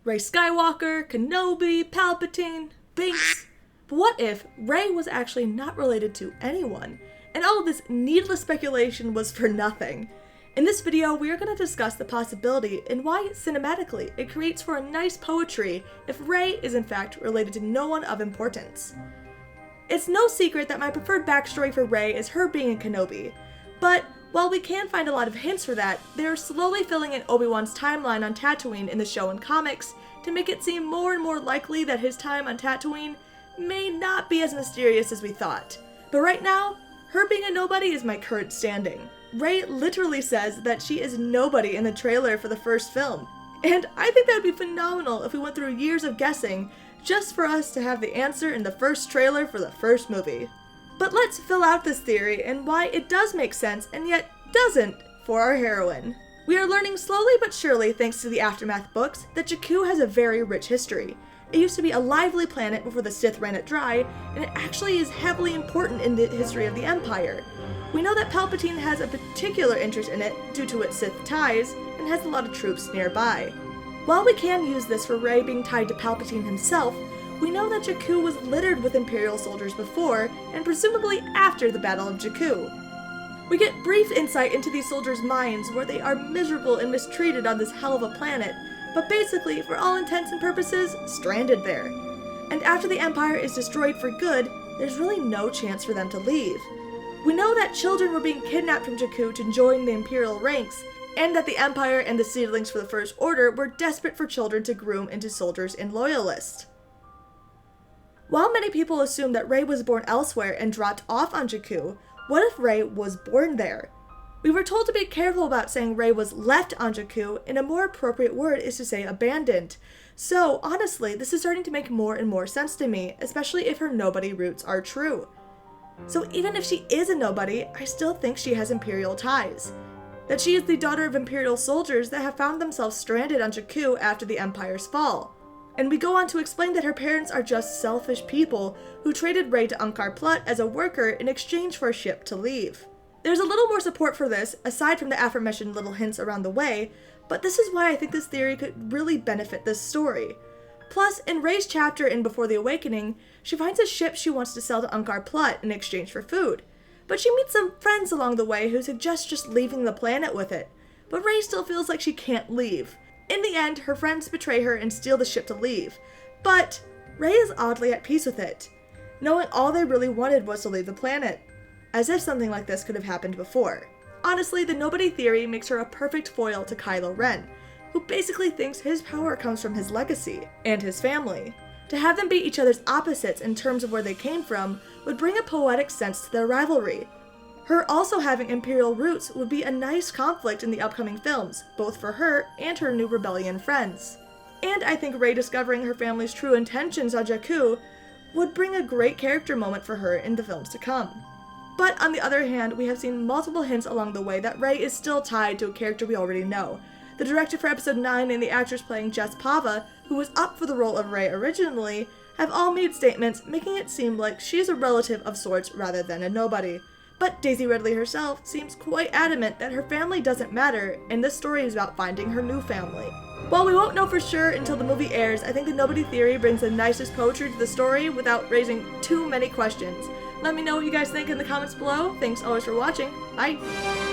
Rey Skywalker, Kenobi, Palpatine, Binks. But what if Rey was actually not related to anyone, and all of this needless speculation was for nothing? In this video, we are going to discuss the possibility and why, cinematically, it creates for a nice poetry if Rey is in fact related to no one of importance. It's no secret that my preferred backstory for Rey is her being a Kenobi, but while we can find a lot of hints for that, they are slowly filling in Obi-Wan's timeline on Tatooine in the show and comics to make it seem more and more likely that his time on Tatooine may not be as mysterious as we thought. But right now, her being a nobody is my current standing. Rey literally says that she is nobody in the trailer for the first film, and I think that would be phenomenal if we went through years of guessing just for us to have the answer in the first trailer for the first movie. But let's fill out this theory and why it does make sense and yet doesn't for our heroine. We are learning slowly but surely, thanks to the Aftermath books, that Jakku has a very rich history. It used to be a lively planet before the Sith ran it dry, and it actually is heavily important in the history of the Empire. We know that Palpatine has a particular interest in it due to its Sith ties, and has a lot of troops nearby. While we can use this for Rey being tied to Palpatine himself, we know that Jakku was littered with Imperial soldiers before, and presumably after the Battle of Jakku. We get brief insight into these soldiers' minds where they are miserable and mistreated on this hell of a planet, but basically, for all intents and purposes, stranded there. And after the Empire is destroyed for good, there's really no chance for them to leave. We know that children were being kidnapped from Jakku to join the Imperial ranks, and that the Empire and the seedlings for the First Order were desperate for children to groom into soldiers and loyalists. While many people assume that Rey was born elsewhere and dropped off on Jakku, what if Rey was born there? We were told to be careful about saying Rey was left on Jakku, and a more appropriate word is to say abandoned. So, honestly, this is starting to make more and more sense to me, especially if her nobody roots are true. So even if she is a nobody, I still think she has Imperial ties. That she is the daughter of Imperial soldiers that have found themselves stranded on Jakku after the Empire's fall. And we go on to explain that her parents are just selfish people who traded Rey to Unkar Plutt as a worker in exchange for a ship to leave. There's a little more support for this, aside from the aforementioned little hints around the way, but this is why I think this theory could really benefit this story. Plus, in Rey's chapter in Before the Awakening, she finds a ship she wants to sell to Unkar Plutt in exchange for food. But she meets some friends along the way who suggest just leaving the planet with it. But Rey still feels like she can't leave. In the end, her friends betray her and steal the ship to leave. But Rey is oddly at peace with it, knowing all they really wanted was to leave the planet. As if something like this could have happened before. Honestly, the nobody theory makes her a perfect foil to Kylo Ren, who basically thinks his power comes from his legacy and his family. To have them be each other's opposites in terms of where they came from would bring a poetic sense to their rivalry. Her also having Imperial roots would be a nice conflict in the upcoming films, both for her and her new rebellion friends. And I think Rey discovering her family's true intentions on Jakku would bring a great character moment for her in the films to come. But on the other hand, we have seen multiple hints along the way that Rey is still tied to a character we already know. The director for episode 9 and the actress playing Jess Pava, who was up for the role of Rey originally, have all made statements making it seem like she's a relative of sorts rather than a nobody. But Daisy Ridley herself seems quite adamant that her family doesn't matter, and this story is about finding her new family. While we won't know for sure until the movie airs, I think the nobody theory brings the nicest poetry to the story without raising too many questions. Let me know what you guys think in the comments below. Thanks always for watching. Bye!